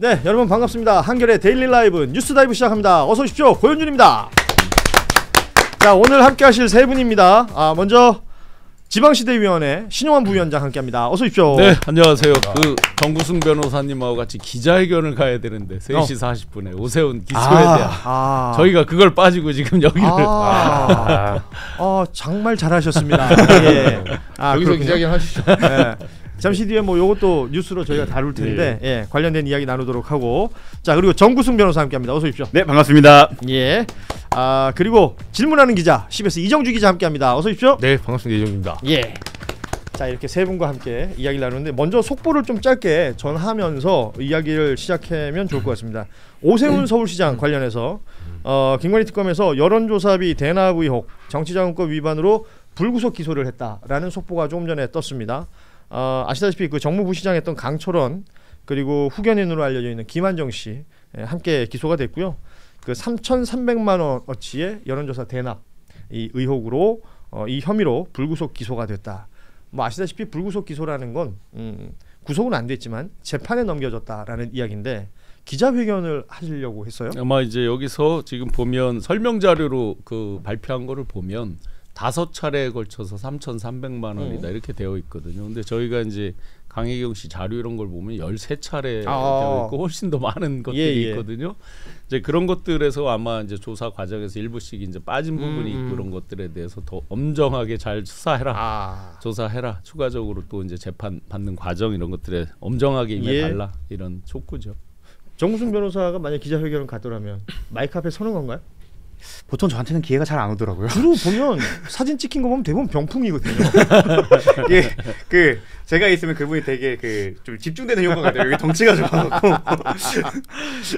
네, 여러분 반갑습니다. 한겨레 데일리 라이브 뉴스 다이브 시작합니다. 어서 오십시오. 고현준입니다. 자, 오늘 함께 하실 세 분입니다. 먼저 지방시대위원회 신용환 부위원장 함께합니다. 어서 오십시오. 네, 안녕하세요. 그 정구승 변호사님하고 같이 기자회견을 가야 되는데 3시 40분에 오세훈 기소에 대한 저희가 그걸 빠지고 지금 여기를 정말 잘하셨습니다. 예. 여기서 기자회견 하시죠. 네. 잠시 뒤에 뭐 요것도 뉴스로 저희가 다룰 텐데 예, 관련된 이야기 나누도록 하고, 자, 그리고 정구승 변호사 함께합니다. 어서 오십시오. 네, 반갑습니다. 예. 그리고 질문하는 기자 CBS 이정주 기자 함께합니다. 어서 오십시오. 네, 반갑습니다. 이정주입니다. 예. 자, 이렇게 세 분과 함께 이야기를 나누는데 먼저 속보를 좀 짧게 전하면서 이야기를 시작하면 좋을 것 같습니다. 오세훈 서울시장 관련해서 김건희 특검에서 여론조사비 대납 의혹, 정치자금법 위반으로 불구속 기소를 했다라는 속보가 조금 전에 떴습니다. 아시다시피 그 정무부시장 했던 강철원, 그리고 후견인으로 알려져 있는 김한정 씨 함께 기소가 됐고요. 그 3,300만 원어치의 여론조사 대납 이 의혹으로 이 혐의로 불구속 기소가 됐다. 뭐 아시다시피 불구속 기소라는 건 구속은 안 됐지만 재판에 넘겨졌다라는 이야기인데, 기자회견을 하시려고 했어요? 아마 이제 여기서 지금 보면 설명 자료로 그 발표한 거를 보면 5차례에 걸쳐서 3,300만 원이다 이렇게 되어 있거든요. 근데 저희가 이제 강혜경 씨 자료 이런 걸 보면 13차례 되어 있고 훨씬 더 많은 것들이 있거든요. 이제 그런 것들에서 아마 이제 조사 과정에서 일부씩 이제 빠진 부분이 있고, 그런 것들에 대해서 더 엄정하게 잘 수사해라, 조사해라, 추가적으로 또 이제 재판 받는 과정 이런 것들에 엄정하게 임해달라, 이런 촉구죠. 정구승 변호사가 만약 기자회견을 갖더라면 마이크 앞에 서는 건가요? 보통 저한테는 기회가 잘 안 오더라고요. 주로 보면 사진 찍힌 거 보면 대부분 병풍이거든요. 그 제가 있으면 그분이 되게 그 좀 집중되는 효과가 같아요. 여기 덩치가 좋아갖고.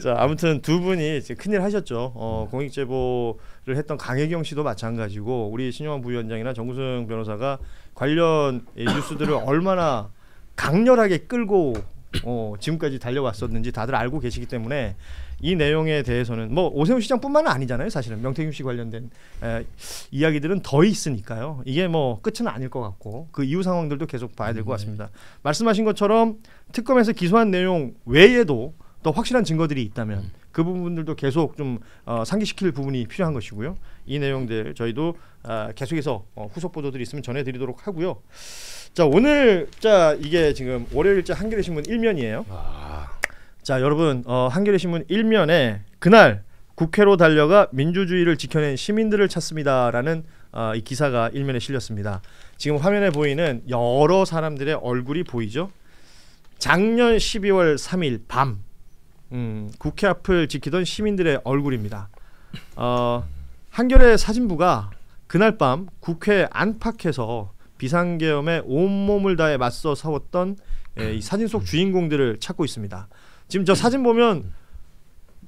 자, 아무튼 두 분이 지금 큰일 하셨죠. 공익 제보를 했던 강혜경 씨도 마찬가지고, 우리 신용환 부위원장이나 정구승 변호사가 관련 뉴스들을 얼마나 강렬하게 끌고 지금까지 달려왔었는지 다들 알고 계시기 때문에 이 내용에 대해서는 뭐 오세훈 시장뿐만은 아니잖아요. 사실은 명태균 씨 관련된 이야기들은 더 있으니까요. 이게 뭐 끝은 아닐 것 같고, 그 이후 상황들도 계속 봐야 될 것 같습니다. 말씀하신 것처럼 특검에서 기소한 내용 외에도 또 확실한 증거들이 있다면 그 부분들도 계속 좀 상기시킬 부분이 필요한 것이고요. 이 내용들 저희도 계속해서 후속 보도들이 있으면 전해드리도록 하고요. 자, 오늘 이게 지금 월요일자 한겨레신문 1면이에요. 자, 여러분, 한겨레신문 1면에 그날 국회로 달려가 민주주의를 지켜낸 시민들을 찾습니다라는 이 기사가 1면에 실렸습니다. 지금 화면에 보이는 여러 사람들의 얼굴이 보이죠? 작년 12월 3일 밤 국회 앞을 지키던 시민들의 얼굴입니다. 한겨레 사진부가 그날 밤 국회 안팎에서 비상계엄에 온몸을 다해 맞서 싸웠던 이 사진 속 주인공들을 찾고 있습니다. 지금 저 사진 보면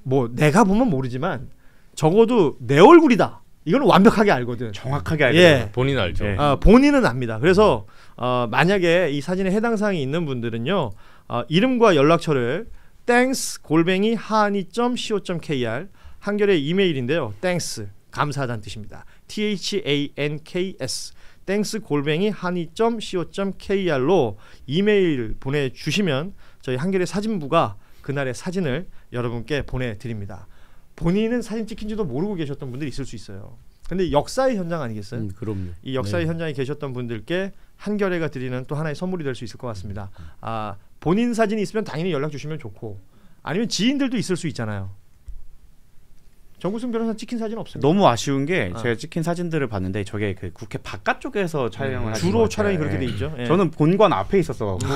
뭐 내가 보면 모르지만 적어도 내 얼굴이다, 이거는 완벽하게 알거든. 정확하게 알거든. 본인 알죠. 본인은 압니다. 그래서 만약에 이 사진에 해당 사항이 있는 분들은요, 이름과 연락처를 thanks@hani.co.kr, 한겨레 이메일인데요. thanks, 감사하다는 뜻입니다. thanks thanks@hani.co.kr로 이메일 보내주시면 저희 한겨레 사진부가 그날의 사진을 여러분께 보내드립니다. 본인은 사진 찍힌지도 모르고 계셨던 분들이 있을 수 있어요. 근데 역사의 현장 아니겠어요? 그럼요. 이 역사의 현장에 계셨던 분들께 한겨레가 드리는 또 하나의 선물이 될 수 있을 것 같습니다. 본인 사진이 있으면 당연히 연락 주시면 좋고, 아니면 지인들도 있을 수 있잖아요. 정구승 변호사 찍힌 사진 없습니다. 너무 아쉬운 게 제가 찍힌 사진들을 봤는데 저게 그 국회 바깥쪽에서 촬영을 하신 주로 것 촬영이 같아요. 그렇게 돼 있죠. 저는 본관 앞에 있었어갖고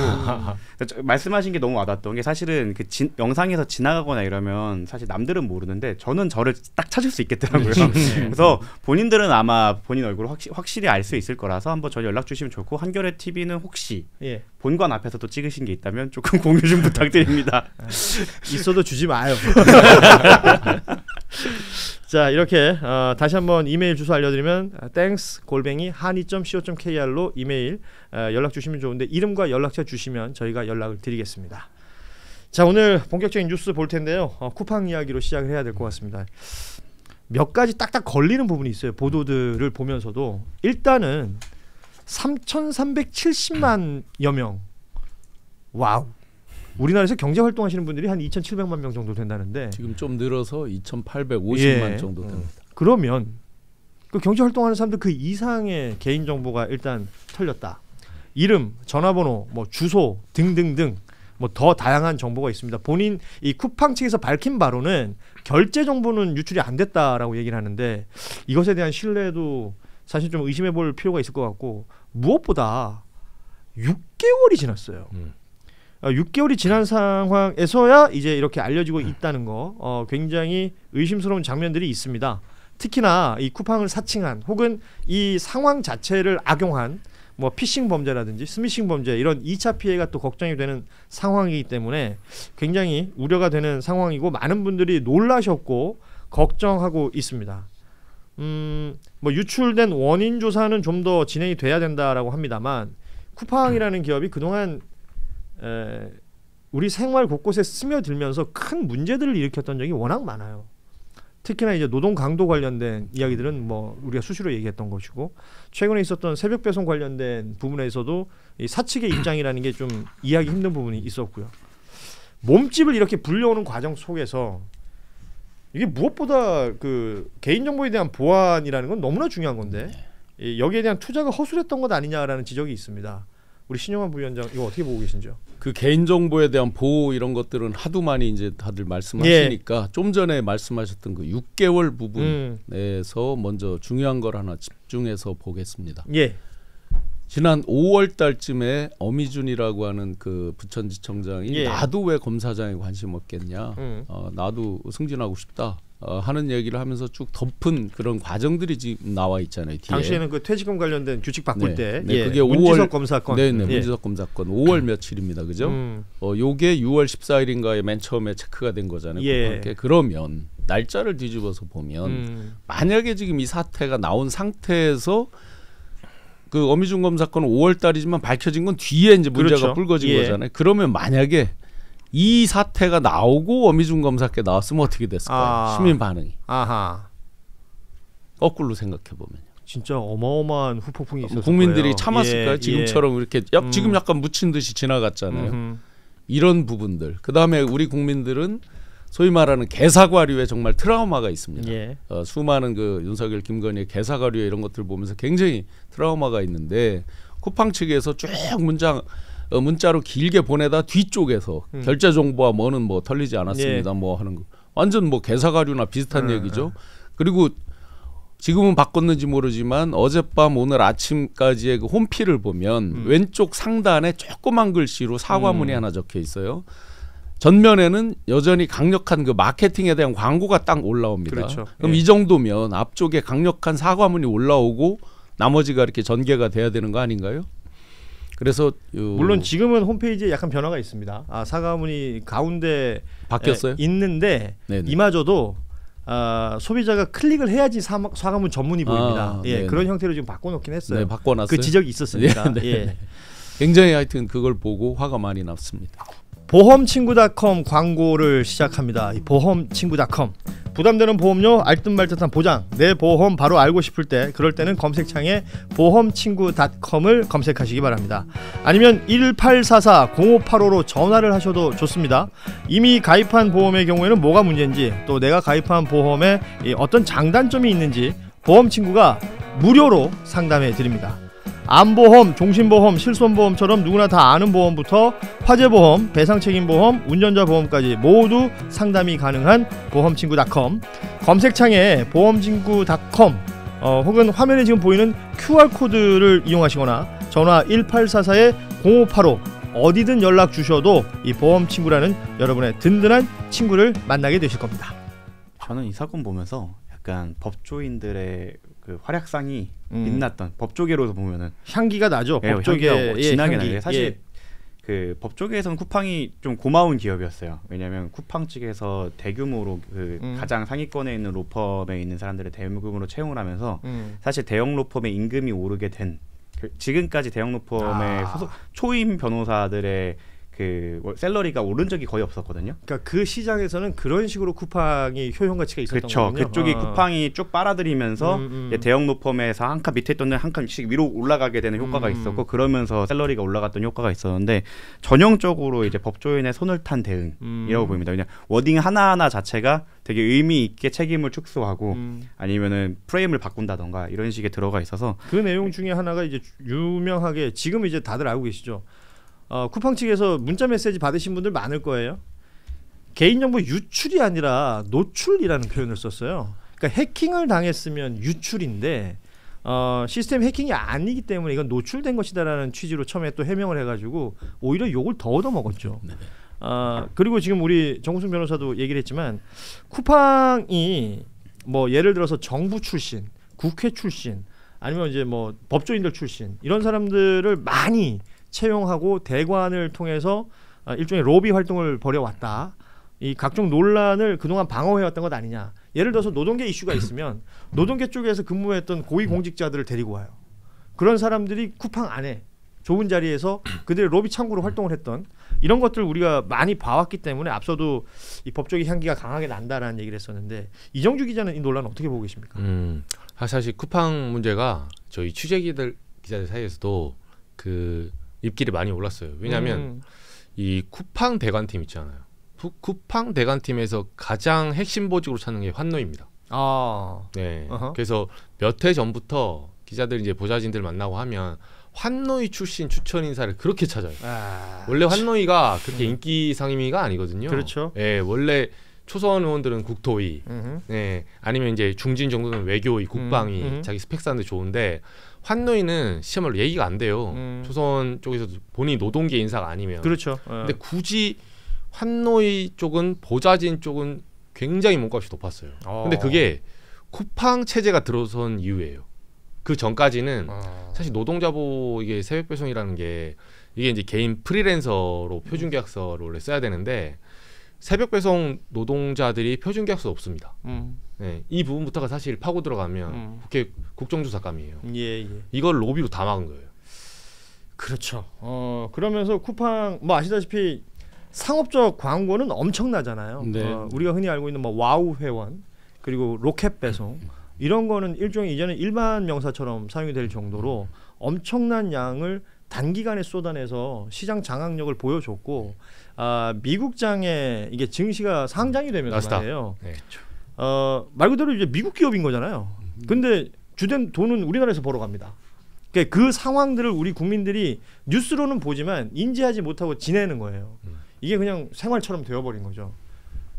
말씀하신 게 너무 와닿았던 게, 사실은 그 영상에서 지나가거나 이러면 사실 남들은 모르는데 저는 저를 딱 찾을 수 있겠더라고요. 그래서 본인들은 아마 본인 얼굴을 확실히 알 수 있을 거라서 한번 저희 연락 주시면 좋고, 한겨레 TV는 혹시 본관 앞에서 또 찍으신 게 있다면 조금 공유 좀 부탁드립니다. 있어도 주지 마요. 자, 이렇게 다시 한번 이메일 주소 알려드리면 thanks@hani.co.kr로 이메일 연락 주시면 좋은데, 이름과 연락처 주시면 저희가 연락을 드리겠습니다. 자, 오늘 본격적인 뉴스 볼 텐데요. 쿠팡 이야기로 시작을 해야 될 것 같습니다. 몇 가지 딱딱 걸리는 부분이 있어요. 보도들을 보면서도 일단은 3,370만여 명. 와우. 우리나라에서 경제 활동하시는 분들이 한 2,700만 명 정도 된다는데 지금 좀 늘어서 2,850만 예. 정도 됩니다. 그러면 그 경제 활동하는 사람들 그 이상의 개인 정보가 일단 털렸다. 이름, 전화번호, 뭐 주소 등등등 뭐 더 다양한 정보가 있습니다. 본인 이 쿠팡 측에서 밝힌 바로는 결제 정보는 유출이 안 됐다라고 얘기를 하는데 이것에 대한 신뢰도 사실 좀 의심해 볼 필요가 있을 것 같고 무엇보다 6개월이 지났어요. 6개월이 지난 상황에서야 이제 이렇게 알려지고 있다는 거 굉장히 의심스러운 장면들이 있습니다. 특히나 이 쿠팡을 사칭한 혹은 이 상황 자체를 악용한 뭐 피싱 범죄라든지 스미싱 범죄 이런 2차 피해가 또 걱정이 되는 상황이기 때문에 굉장히 우려가 되는 상황이고 많은 분들이 놀라셨고 걱정하고 있습니다. 뭐 유출된 원인 조사는 좀 더 진행이 돼야 된다라고 합니다만 쿠팡이라는 기업이 그동안 우리 생활 곳곳에 스며들면서 큰 문제들을 일으켰던 적이 워낙 많아요. 특히나 이제 노동 강도 관련된 이야기들은 뭐 우리가 수시로 얘기했던 것이고 최근에 있었던 새벽 배송 관련된 부분에서도 이 사측의 입장이라는 게 좀 이해하기 힘든 부분이 있었고요. 몸집을 이렇게 불려오는 과정 속에서 이게 무엇보다 그 개인정보에 대한 보안이라는 건 너무나 중요한 건데 여기에 대한 투자가 허술했던 것 아니냐라는 지적이 있습니다. 우리 신영환 부위원장 이거 어떻게 보고 계신지요? 그 개인정보에 대한 보호 이런 것들은 하도 많이 이제 다들 말씀하시니까 좀 전에 말씀하셨던 그 6개월 부분에서 먼저 중요한 걸 하나 집중해서 보겠습니다. 예. 지난 5월 달쯤에 어미준이라고 하는 그 부천지청장이 나도 왜 검사장에 관심 없겠냐, 나도 승진하고 싶다 하는 얘기를 하면서 쭉 덮은 그런 과정들이 지금 나와 있잖아요. 뒤에. 당시에는 그 퇴직금 관련된 규칙 바꿀 때, 그게 문지석 검사건, 문지석 검사건 5월 며칠입니다, 그죠? 요게 6월 14일인가에 맨 처음에 체크가 된 거잖아요. 그러면 날짜를 뒤집어서 보면 만약에 지금 이 사태가 나온 상태에서 그 어미준 검사건 5월 달이지만 밝혀진 건 뒤에 이제 문제가 불거진 거잖아요. 그러면 만약에 이 사태가 나오고 어미준 검사께 나왔으면 어떻게 됐을까요? 시민 반응이. 거꾸로 생각해 보면요. 진짜 어마어마한 후폭풍이 있었을 국민들이 거예요. 참았을까요? 지금처럼 이렇게 지금 약간 묻힌 듯이 지나갔잖아요. 이런 부분들. 그다음에 우리 국민들은 소위 말하는 개사과류에 정말 트라우마가 있습니다. 수많은 그 윤석열, 김건희의 개사과류 이런 것들 보면서 굉장히 트라우마가 있는데 쿠팡 측에서 쭉 문자로 길게 보내다 뒤쪽에서 결제 정보와 뭐는 뭐 털리지 않았습니다. 뭐 하는 거 완전 뭐 개사과류나 비슷한 얘기죠. 그리고 지금은 바꿨는지 모르지만 어젯밤 오늘 아침까지의 그 홈피를 보면 왼쪽 상단에 조그만 글씨로 사과문이 하나 적혀 있어요. 전면에는 여전히 강력한 그 마케팅에 대한 광고가 딱 올라옵니다. 그렇죠. 그럼 이 정도면 앞쪽에 강력한 사과문이 올라오고 나머지가 이렇게 전개가 돼야 되는 거 아닌가요? 그래서 물론 지금은 홈페이지에 약간 변화가 있습니다. 사과문이 가운데 바뀌었어요? 있는데 이마저도 소비자가 클릭을 해야지 사과문 전문이 보입니다. 그런 형태로 지금 바꿔놓긴 했어요. 바꿔놨어요. 그 지적이 있었으니까. 굉장히 하여튼 그걸 보고 화가 많이 났습니다. 보험친구닷컴 광고를 시작합니다. 이 보험친구닷컴 부담되는 보험료 알듯말듯한 보장 내 보험 바로 알고 싶을 때 그럴 때는 검색창에 보험친구닷컴을 검색하시기 바랍니다. 아니면 1844-0585로 전화를 하셔도 좋습니다. 이미 가입한 보험의 경우에는 뭐가 문제인지 또 내가 가입한 보험에 어떤 장단점이 있는지 보험친구가 무료로 상담해 드립니다. 암보험, 종신보험, 실손보험처럼 누구나 다 아는 보험부터 화재보험, 배상책임보험, 운전자보험까지 모두 상담이 가능한 보험친구닷컴 검색창에 보험친구닷컴 혹은 화면에 지금 보이는 QR코드를 이용하시거나 전화 1844-0585 어디든 연락 주셔도 이 보험친구라는 여러분의 든든한 친구를 만나게 되실 겁니다. 저는 이 사건 보면서 약간 법조인들의 그 활약상이 빛났던 법조계로서 보면은 향기가 나죠. 법조계 진하게 나요. 사실 그 법조계에서는 쿠팡이 좀 고마운 기업이었어요. 왜냐하면 쿠팡 측에서 대규모로 그 가장 상위권에 있는 로펌에 있는 사람들을 대규모로 채용을 하면서 사실 대형 로펌의 임금이 오르게 된 지금까지 대형 로펌의 초임 변호사들의 그 샐러리가 오른 적이 거의 없었거든요. 그러니까 그 시장에서는 그런 식으로 쿠팡이 효용 가치가 있었던 그렇죠. 거군요. 그쪽이 쿠팡이 쭉 빨아들이면서 대형 노펌에서 한 칸 밑에 있던 한 칸씩 위로 올라가게 되는 효과가 있었고 그러면서 샐러리가 올라갔던 효과가 있었는데 전형적으로 이제 법조인의 손을 탄 대응이라고 보입니다. 그냥 워딩 하나하나 자체가 되게 의미 있게 책임을 축소하고 아니면은 프레임을 바꾼다던가 이런 식의 들어가 있어서 그 내용 중에 하나가 이제 유명하게 지금 이제 다들 알고 계시죠. 쿠팡 측에서 문자 메시지 받으신 분들 많을 거예요. 개인정보 유출이 아니라 노출이라는 표현을 썼어요. 그러니까 해킹을 당했으면 유출인데 시스템 해킹이 아니기 때문에 이건 노출된 것이다라는 취지로 처음에 또 해명을 해가지고 오히려 욕을 더 얻어먹었죠. 그리고 지금 우리 정구승 변호사도 얘기를 했지만 쿠팡이 뭐 예를 들어서 정부 출신, 국회 출신 아니면 이제 뭐 법조인들 출신 이런 사람들을 많이 채용하고 대관을 통해서 일종의 로비 활동을 벌여왔다. 이 각종 논란을 그동안 방어해왔던 것 아니냐. 예를 들어서 노동계 이슈가 있으면 노동계 쪽에서 근무했던 고위공직자들을 데리고 와요. 그런 사람들이 쿠팡 안에 좁은 자리에서 그들의 로비 창구로 활동을 했던 이런 것들 우리가 많이 봐왔기 때문에 앞서도 이 법적인 향기가 강하게 난다라는 얘기를 했었는데 이정주 기자는 이 논란 어떻게 보고 계십니까? 사실 쿠팡 문제가 저희 기자들 사이에서도 그 입길이 많이 올랐어요. 왜냐하면 이 쿠팡 대관팀 있잖아요. 쿠팡 대관팀에서 가장 핵심 보직으로 찾는 게 환노입니다. 네. 그래서 몇 해 전부터 기자들 이제 보좌진들 만나고 하면 환노이 출신 추천 인사를 그렇게 찾아요. 원래 환노이가 그렇게 인기 상임위가 아니거든요. 그렇죠. 네, 원래 초선 의원들은 국토위, 네, 아니면 이제 중진 정도는 외교위, 국방위 자기 스펙 쌓는데 좋은데 환노이는 시험으로 얘기가 안 돼요. 초선 쪽에서도 본인이 노동계 인사가 아니면. 그렇죠. 근데 굳이 환노이 쪽은 보좌진 쪽은 굉장히 몸값이 높았어요. 근데 그게 쿠팡 체제가 들어선 이유예요. 그 전까지는 사실 노동자보 이게 새벽 배송이라는 게 이게 이제 개인 프리랜서로 표준 계약서를 원래 써야 되는데 새벽 배송 노동자들이 표준 계약서 없습니다. 네, 이 부분부터가 사실 파고 들어가면 국회 국정조사감이에요. 예. 이걸 로비로 다 막은 거예요. 그렇죠. 그러면서 쿠팡 뭐 아시다시피 상업적 광고는 엄청나잖아요. 네. 우리가 흔히 알고 있는 뭐 와우 회원 그리고 로켓 배송 이런 거는 일종의 이제는 일반 명사처럼 사용이 될 정도로 엄청난 양을 단기간에 쏟아내서 시장 장악력을 보여줬고 미국장에 이게 증시가 상장이 되면서 말이에요. 네. 말 그대로 이제 미국 기업인 거잖아요. 근데 주된 돈은 우리나라에서 벌어갑니다. 그러니까 그 상황들을 우리 국민들이 뉴스로는 보지만 인지하지 못하고 지내는 거예요. 이게 그냥 생활처럼 되어버린 거죠.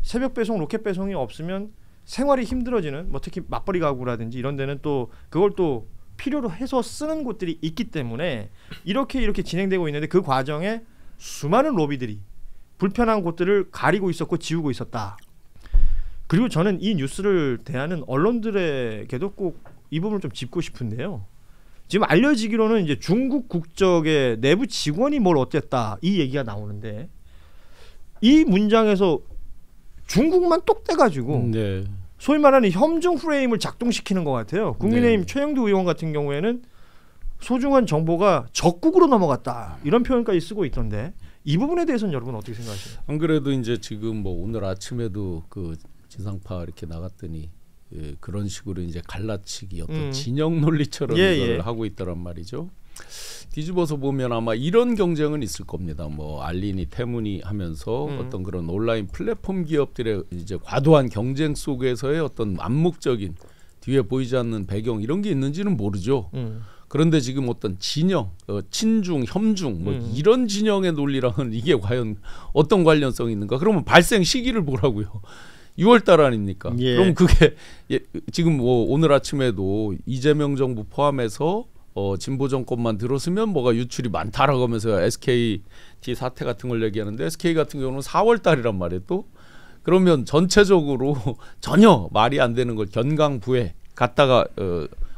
새벽 배송, 로켓 배송이 없으면 생활이 힘들어지는 뭐 특히 맞벌이 가구라든지 이런 데는 또 그걸 또 필요로 해서 쓰는 곳들이 있기 때문에 이렇게 진행되고 있는데 그 과정에 수많은 로비들이 불편한 곳들을 가리고 있었고 지우고 있었다. 그리고 저는 이 뉴스를 대하는 언론들에게도 꼭 이 부분을 좀 짚고 싶은데요. 지금 알려지기로는 이제 중국 국적의 내부 직원이 뭘 어땠다 이 얘기가 나오는데 이 문장에서 중국만 똑 떼가지고 네. 소위 말하는 협정 프레임을 작동시키는 것 같아요. 국민의힘 최영두 의원 같은 경우에는 소중한 정보가 적국으로 넘어갔다 이런 표현까지 쓰고 있던데 이 부분에 대해서는 여러분 어떻게 생각하세요? 안 그래도 이제 지금 뭐 오늘 아침에도 그 지상파 이렇게 나갔더니 그런 식으로 이제 갈라치기 어떤 진영 논리처럼 이걸 하고 있더란 말이죠. 뒤집어서 보면 아마 이런 경쟁은 있을 겁니다. 뭐 알리니 테무니 하면서 어떤 그런 온라인 플랫폼 기업들의 이제 과도한 경쟁 속에서의 어떤 암묵적인 뒤에 보이지 않는 배경 이런 게 있는지는 모르죠. 그런데 지금 어떤 진영, 친중, 협중 뭐 이런 진영의 논리랑은 이게 과연 어떤 관련성이 있는가? 그러면 발생 시기를 보라고요. 6월달 아닙니까? 예. 그럼 그게 지금 뭐 오늘 아침에도 이재명 정부 포함해서 진보 정권만 들었으면 뭐가 유출이 많다라고 하면서 SKT 사태 같은 걸 얘기하는데 SK 같은 경우는 4월달이란 말이에요. 또 그러면 전체적으로 전혀 말이 안 되는 걸 견강부에 갖다가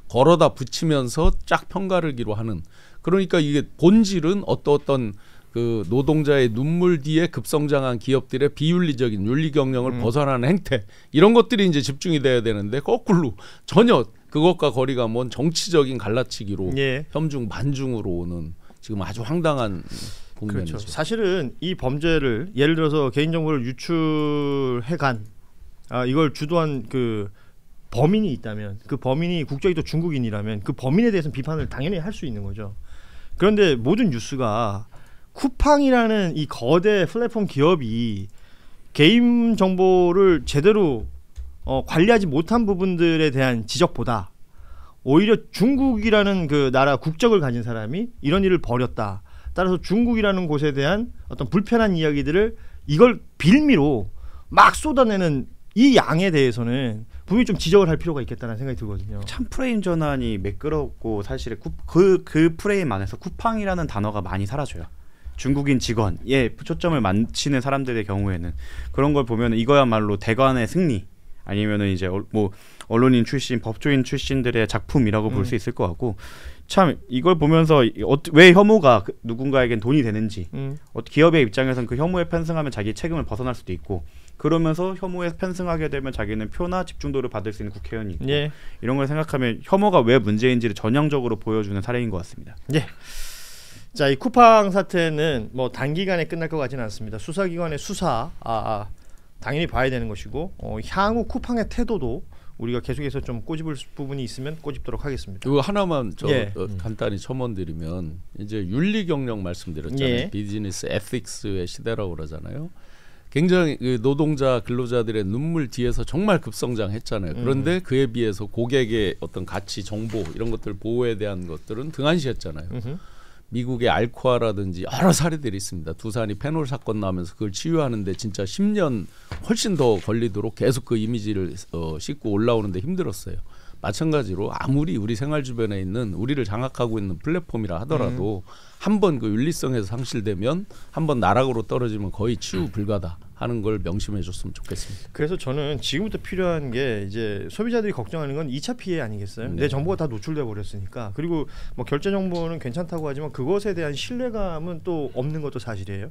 걸어다 붙이면서 쫙 편가르기로 하는 그러니까 이게 본질은 어떤 그 노동자의 눈물 뒤에 급성장한 기업들의 비윤리적인 윤리 경영을 벗어나는 행태 이런 것들이 이제 집중이 돼야 되는데 거꾸로 전혀 그것과 거리가 먼 정치적인 갈라치기로 예. 협중 반중으로 오는 지금 아주 황당한 국면이죠. 그렇죠. 사실은 이 범죄를 예를 들어서 개인정보를 유출해간 이걸 주도한 그 범인이 있다면 그 범인이 국적이 또 중국인이라면 그 범인에 대해서는 비판을 당연히 할 수 있는 거죠. 그런데 모든 뉴스가 쿠팡이라는 이 거대 플랫폼 기업이 개인 정보를 제대로 관리하지 못한 부분들에 대한 지적보다 오히려 중국이라는 그 나라 국적을 가진 사람이 이런 일을 벌였다. 따라서 중국이라는 곳에 대한 어떤 불편한 이야기들을 이걸 빌미로 막 쏟아내는 이 양에 대해서는 분명히 좀 지적을 할 필요가 있겠다는 생각이 들거든요. 참 프레임 전환이 매끄럽고 사실 그 프레임 안에서 쿠팡이라는 단어가 많이 사라져요. 중국인 직원에 초점을 맞추는 사람들의 경우에는 그런 걸 보면 이거야말로 대관의 승리 아니면은 이제 뭐 언론인 출신, 법조인 출신들의 작품이라고 볼 수 있을 것 같고 참 이걸 보면서 왜 혐오가 누군가에겐 돈이 되는지 기업의 입장에서는 그 혐오에 편승하면 자기 책임을 벗어날 수도 있고 그러면서 혐오에 편승하게 되면 자기는 표나 집중도를 받을 수 있는 국회의원이 있고 예. 이런 걸 생각하면 혐오가 왜 문제인지를 전형적으로 보여주는 사례인 것 같습니다. 예. 자, 이 쿠팡 사태는 뭐 단기간에 끝날 것 같지는 않습니다. 수사기관의 수사 당연히 봐야 되는 것이고 향후 쿠팡의 태도도 우리가 계속해서 좀 꼬집을 부분이 있으면 꼬집도록 하겠습니다. 이거 하나만 간단히 첨언드리면 이제 윤리 경영 말씀드렸잖아요. 예. 비즈니스 에틱스의 시대라고 그러잖아요. 굉장히 노동자 근로자들의 눈물 뒤에서 정말 급성장했잖아요. 그런데 그에 비해서 고객의 어떤 가치, 정보 이런 것들 보호에 대한 것들은 등한시했잖아요. 미국의 알코아라든지 여러 사례들이 있습니다. 두산이 페놀 사건 나오면서 그걸 치유하는데 진짜 10년 훨씬 더 걸리도록 계속 그 이미지를 싣고 올라오는데 힘들었어요. 마찬가지로 아무리 우리 생활 주변에 있는 우리를 장악하고 있는 플랫폼이라 하더라도 한번 그 윤리성에서 상실되면 한번 나락으로 떨어지면 거의 치유 불가다 하는 걸 명심해 줬으면 좋겠습니다. 그래서 저는 지금부터 필요한 게 이제 소비자들이 걱정하는 건 2차 피해 아니겠어요? 내 정보가 다 노출돼 버렸으니까. 그리고 뭐 결제 정보는 괜찮다고 하지만 그것에 대한 신뢰감은 또 없는 것도 사실이에요.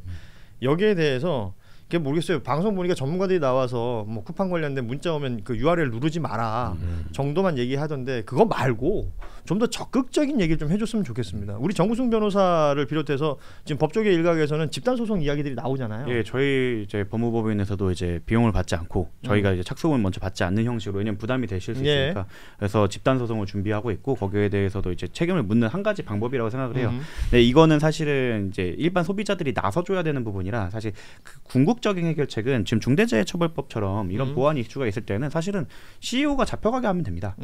여기에 대해서 모르겠어요. 방송 보니까 전문가들이 나와서 뭐 쿠팡 관련된 문자 오면 그 URL 누르지 마라 정도만 얘기하던데 그거 말고 좀 더 적극적인 얘기를 좀 해줬으면 좋겠습니다. 우리 정구승 변호사를 비롯해서 지금 법조계 일각에서는 집단 소송 이야기들이 나오잖아요. 예, 저희 이제 법무법인에서도 이제 비용을 받지 않고 저희가 이제 착수금을 먼저 받지 않는 형식으로 왜냐면 부담이 되실 수 있으니까 그래서 집단 소송을 준비하고 있고 거기에 대해서도 이제 책임을 묻는 한 가지 방법이라고 생각을 해요. 근데 이거는 사실은 이제 일반 소비자들이 나서줘야 되는 부분이라 사실 그 궁극적인 해결책은 지금 중대재해처벌법처럼 이런 보안 이슈가 있을 때는 사실은 CEO가 잡혀가게 하면 됩니다.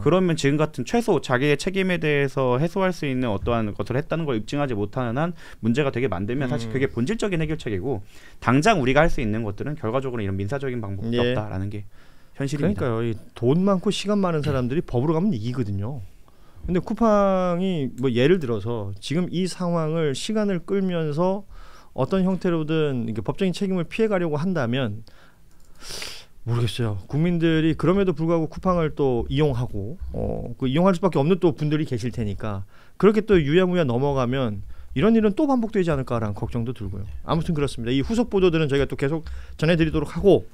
그러면 지금 같은 최소 자기의 책임에 대해서 해소할 수 있는 어떠한 것을 했다는 걸 입증하지 못하는 한 문제가 되게 만들면 사실 그게 본질적인 해결책이고 당장 우리가 할 수 있는 것들은 결과적으로 이런 민사적인 방법이 없다라는 게 현실입니다. 그러니까요. 돈 많고 시간 많은 사람들이 법으로 가면 이기거든요. 근데 쿠팡이 뭐 예를 들어서 지금 이 상황을 시간을 끌면서 어떤 형태로든 이렇게 법적인 책임을 피해가려고 한다면 모르겠어요. 국민들이 그럼에도 불구하고 쿠팡을 또 이용하고 그 이용할 수밖에 없는 또 분들이 계실 테니까 그렇게 또 유야무야 넘어가면 이런 일은 또 반복되지 않을까라는 걱정도 들고요. 아무튼 그렇습니다. 이 후속 보도들은 저희가 또 계속 전해드리도록 하고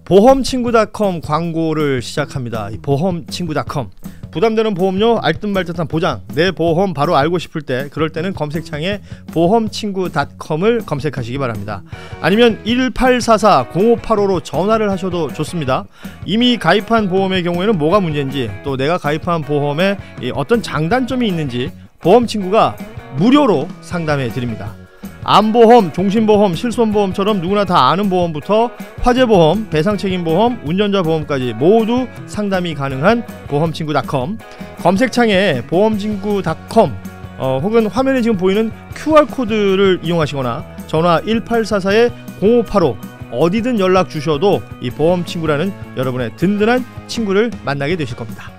보험친구.com 광고를 시작합니다. 이 보험친구.com 부담되는 보험료 알듯말듯한 보장 내 보험 바로 알고 싶을 때 그럴 때는 검색창에 보험친구.com을 검색하시기 바랍니다. 아니면 1844-0585로 전화를 하셔도 좋습니다. 이미 가입한 보험의 경우에는 뭐가 문제인지 또 내가 가입한 보험에 어떤 장단점이 있는지 보험친구가 무료로 상담해 드립니다. 암보험, 종신보험, 실손보험처럼 누구나 다 아는 보험부터 화재보험, 배상책임보험, 운전자보험까지 모두 상담이 가능한 보험친구.com 검색창에 보험친구.com 혹은 화면에 지금 보이는 QR코드를 이용하시거나 전화 1844-0585 어디든 연락 주셔도 이 보험친구라는 여러분의 든든한 친구를 만나게 되실 겁니다.